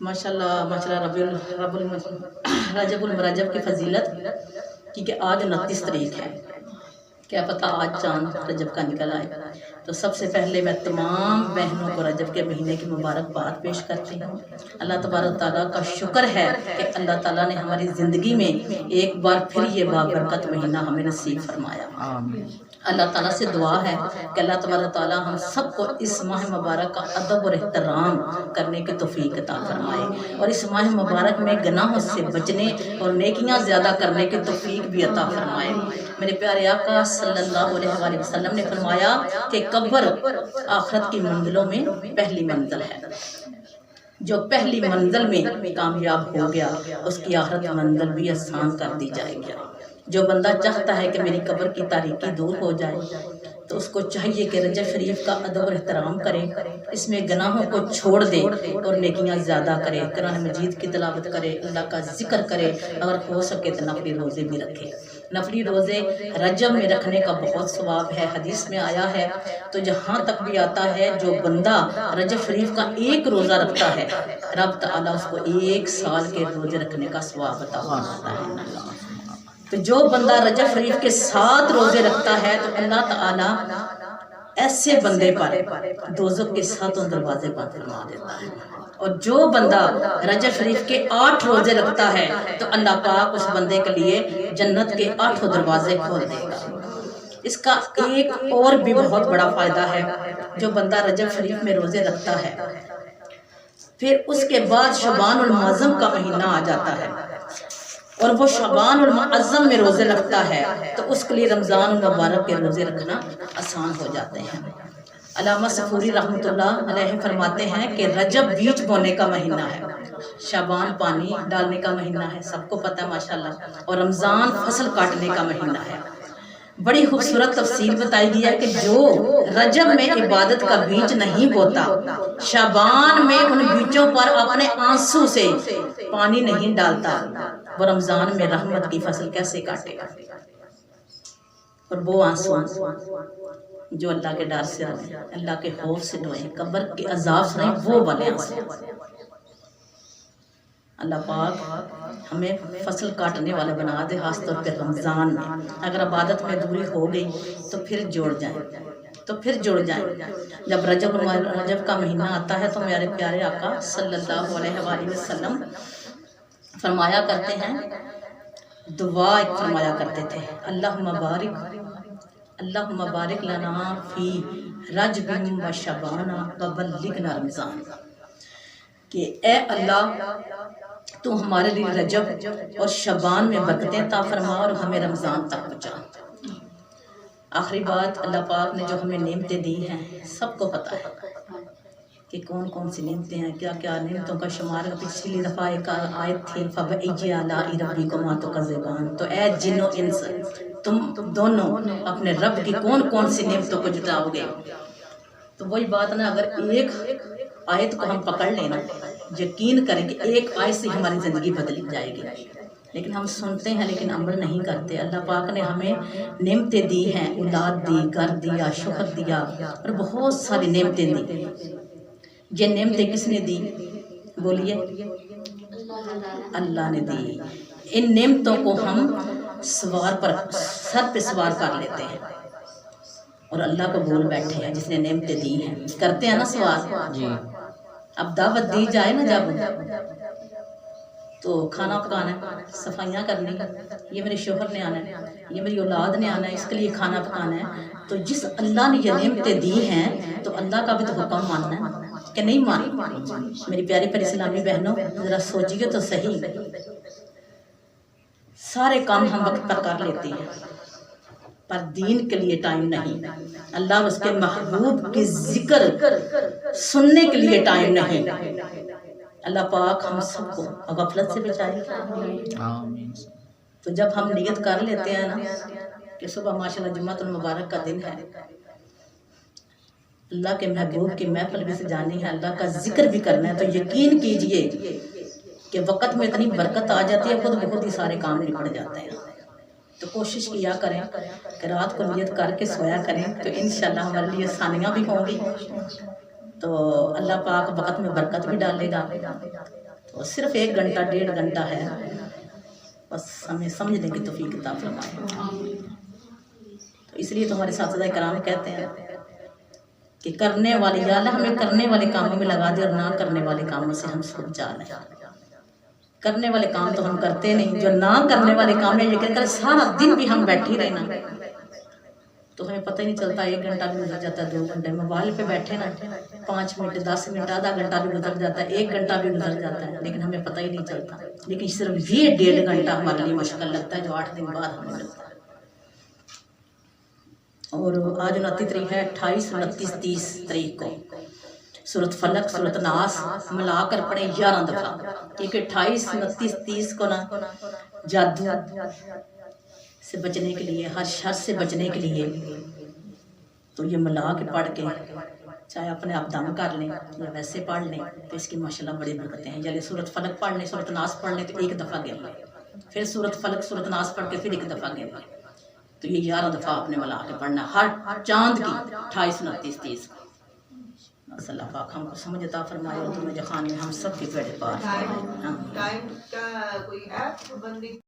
ماشاءاللہ رجب المرجب کی فضیلت، کیونکہ آج 29 تاریخ ہے، کیا پتہ آج چاند رجب کا نکل آئے۔ تو سب سے پہلے میں تمام بہنوں کو رجب کے مہینے کی مبارکباد پیش کرتی ہوں۔ اللہ تبارک تعالیٰ کا شکر ہے کہ اللہ تعالیٰ نے ہماری زندگی میں ایک بار پھر یہ بابرکت مہینہ ہمیں نصیب فرمایا۔ اللہ تعالیٰ سے دعا ہے کہ اللہ تبارک تعالیٰ ہم سب کو اس ماہ مبارک کا ادب اور احترام کرنے کی توفیق عطا فرمائے، اور اس ماہ مبارک میں گناہوں سے بچنے اور نیکیاں زیادہ کرنے کی توفیق بھی عطا فرمائے۔ میرے پیارے آقا صلی اللہ علیہ وآلہ وسلم نے فرمایا کہ قبر آخرت کی منزلوں میں پہلی منزل ہے۔ جو پہلی منزل میں کامیاب ہو گیا اس کی آخرت منزل بھی آسان کر دی جائے گی۔ جو بندہ چاہتا ہے کہ میری قبر کی تاریکی دور ہو جائے تو اس کو چاہیے کہ رجب شریف کا ادب اور احترام کرے، اس میں گناہوں کو چھوڑ دے اور نیکیاں زیادہ کرے، قرآن مجید کی تلاوت کرے، اللہ کا ذکر کرے، اگر ہو سکے تو نفلی روزے بھی رکھے۔ نفلی روزے رجب میں رکھنے کا بہت ثواب ہے، حدیث میں آیا ہے۔ تو جہاں تک بھی آتا ہے جو بندہ رجب شریف کا ایک روزہ رکھتا ہے رب تعالیٰ اس کو 1 سال کے روزے رکھنے کا ثواب عطا فرماتا ہے۔ تو جو بندہ رجب شریف کے 7 روزے رکھتا ہے تو اللہ تعالیٰ ایسے بندے پر دوزخ کے 7 دروازے بند فرما دیتا ہے، اور جو بندہ رجب شریف کے 8 روزے رکھتا ہے تو اللہ پاک اس بندے کے لیے جنت کے 8 دروازے کھول دے گا۔ اس کا ایک اور بھی بہت بڑا فائدہ ہے، جو بندہ رجب شریف میں روزے رکھتا ہے پھر اس کے بعد شعبان المعظم کا مہینہ آ جاتا ہے اور وہ شعبان المعظم میں روزے رکھتا ہے تو اس کے لیے رمضان المبارک کے روزے رکھنا آسان ہو جاتے ہیں۔ علامہ صفوری رحمۃ اللہ علیہ فرماتے ہیں کہ رجب بیج بونے کا مہینہ ہے، شعبان پانی ڈالنے کا مہینہ ہے، سب کو پتہ ہے ماشاءاللہ، اور رمضان فصل کاٹنے کا مہینہ ہے۔ بڑی خوبصورت تفصیل بتائی گئی ہے کہ جو رجب میں عبادت کا بیج نہیں بوتا، شعبان میں ان بیجوں پر اپنے آنسو سے پانی نہیں ڈالتا، وہ رمضان میں رحمت کی فصل کیسے کاٹے گا؟ اور وہ آنسو جو اللہ کے ڈر سے روئیں، اللہ کے خوف سے روئیں، قبر کے عذاب سے روئیں، وہ والے آنسو۔ اللہ پاک ہمیں فصل کاٹنے والے بنا دے، خاص طور پہ رمضان میں۔ اگر عبادت میں دوری ہو گئی تو پھر جڑ جائیں۔ جب رجب کا مہینہ آتا ہے تو میرے پیارے آقا صلی اللہ علیہ وآلہ وسلم فرمایا کرتے ہیں، دعا ایک فرمایا کرتے تھے، اللہم بارک لنا فی رجب و شعبان و بلغنا رمضان، کہ اے اللہ تو ہمارے لیے رجب اور شعبان میں برکتیں عطا فرما اور ہمیں رمضان تک پہنچا۔ آخری بات، اللہ پاک نے جو ہمیں نعمتیں دی ہیں سب کو پتہ ہے کہ کون کون سی نعمتیں ہیں، کیا کیا نعمتوں کا شمار۔ پچھلی دفعہ ایک آیت تھی فَبِأَيِّ آلَاءِ رَبِّكُمَا تُكَذِّبَانِ، تو اے جن و انس تم دونوں اپنے رب کی کون کون سی نعمتوں کو جتاؤ گے۔ تو وہی بات نا، اگر ایک آیت کو ہم پکڑ لینا، یقین کریں کہ ایک آیت سے ہماری زندگی بدل جائے گی، لیکن ہم سنتے ہیں لیکن عمل نہیں کرتے۔ اللہ پاک نے ہمیں نعمتیں دی ہیں، اولاد دی، گھر دیا، شوہر دیا، اور بہت ساری نعمتیں دی۔ یہ نعمتیں کس نے دی؟ بولیے، اللہ نے دی۔ ان نعمتوں کو ہم سر پہ سوار کر لیتے ہیں اور اللہ کو بول بیٹھے ہیں جس نے نعمتیں دی ہیں، کرتے ہیں نا سوار جی۔ اب دعوت دی جائے نا جب، تو کھانا پکانا ہے، صفائیاں کرنی، یہ میرے شوہر نے آنا ہے، یہ میری اولاد نے آنا ہے، اس کے لیے کھانا پکانا ہے۔ تو جس اللہ نے یہ نعمتیں دی ہیں تو اللہ کا بھی تو حکم ماننا ہے کہ نہیں ماننا۔ میری پیاری پیاری اسلامی بہنوں، ذرا سوچیے تو صحیح، سارے کام ہم وقت پر کر لیتے ہیں پر دین کے لیے ٹائم نہیں، اللہ اس کے محبوب کی ذکر سننے کے لیے ٹائم نہیں۔ اللہ پاک ہم سب کو غفلت سے بچائے۔ تو جب ہم نیت کر لیتے ہیں نا کہ صبح ماشاءاللہ جمعہ المبارک کا دن ہے، اللہ کے محبوب کی محفل بھی سجانی ہے، اللہ کا ذکر بھی کرنا ہے، تو یقین کیجئے کہ وقت میں اتنی برکت آ جاتی ہے، خود بخود ہی سارے کام نپٹ جاتے ہیں۔ تو کوشش کیا کریں کہ رات کو نیت کر کے سویا کریں تو انشاءاللہ ہمارے لیے آسانیاں بھی ہوں گی، تو اللہ پاک وقت میں برکت بھی ڈالے گا اور صرف 1 گھنٹہ 1.5 گھنٹہ ہے، بس ہمیں سمجھنے کی توفیق عطا فرمائے۔ تو اس لیے تو ہمارے اساتذہ کرام کہتے ہیں کہ کرنے والے، یا اللہ ہمیں کرنے والے کاموں میں لگا دے اور نہ کرنے والے کاموں سے ہم اس کو بچا لیں۔ کرنے والے کام تو ہم کرتے نہیں، جو نہ کرنے والے کام ہیں، لیکن اگر سارا دن بھی ہم بیٹھے رہنا تو ہمیں پتہ ہی نہیں چلتا، 1 گھنٹہ بھی گزر جاتا ہے، 2 گھنٹے موبائل پہ بیٹھے نا 5 منٹ 10 منٹ آدھا گھنٹہ بھی گزر جاتا ہے، 1 گھنٹہ بھی گزر جاتا ہے، لیکن ہمیں پتہ ہی نہیں چلتا۔ لیکن صرف یہ 1.5 گھنٹہ ہمارے لیے مشکل لگتا ہے، جو 8 دن بعد ہمیں لگتا ہے۔ اور آج 29 تاریخ ہے، 28 29 30 تاریخ کو سورۃ فلق سورۃ ناس ملا کر پڑھیں 11 دفعہ، کیونکہ 28 29 30 کو نا جادو سے بچنے کے لیے، ہر شر سے بچنے کے لیے تو یہ ملا کے پڑھ کے، چاہے اپنے آپ دم کر لیں یا ویسے پڑھ لیں، تو اس کی ماشاءاللہ بڑی برکتیں ہیں۔ یعنی سورۃ فلق پڑھ لیں، سورۃ ناس پڑھ لیں تو 1 دفعہ گن لیں، پھر سورۃ فلق سورۃ ناس پڑھ کے پھر 1 دفعہ گن لیں، تو یہ 11 دفعہ آپ نے ملا کے پڑھنا ہر چاند کی 28 29 30 کو۔ اللہ پاک ہم کو سمجھ عطا فرمائے اور تمہیں جہان میں ہم سب کے پیڑے پار فرمائے۔ ٹائم کا کوئی ایپ بندی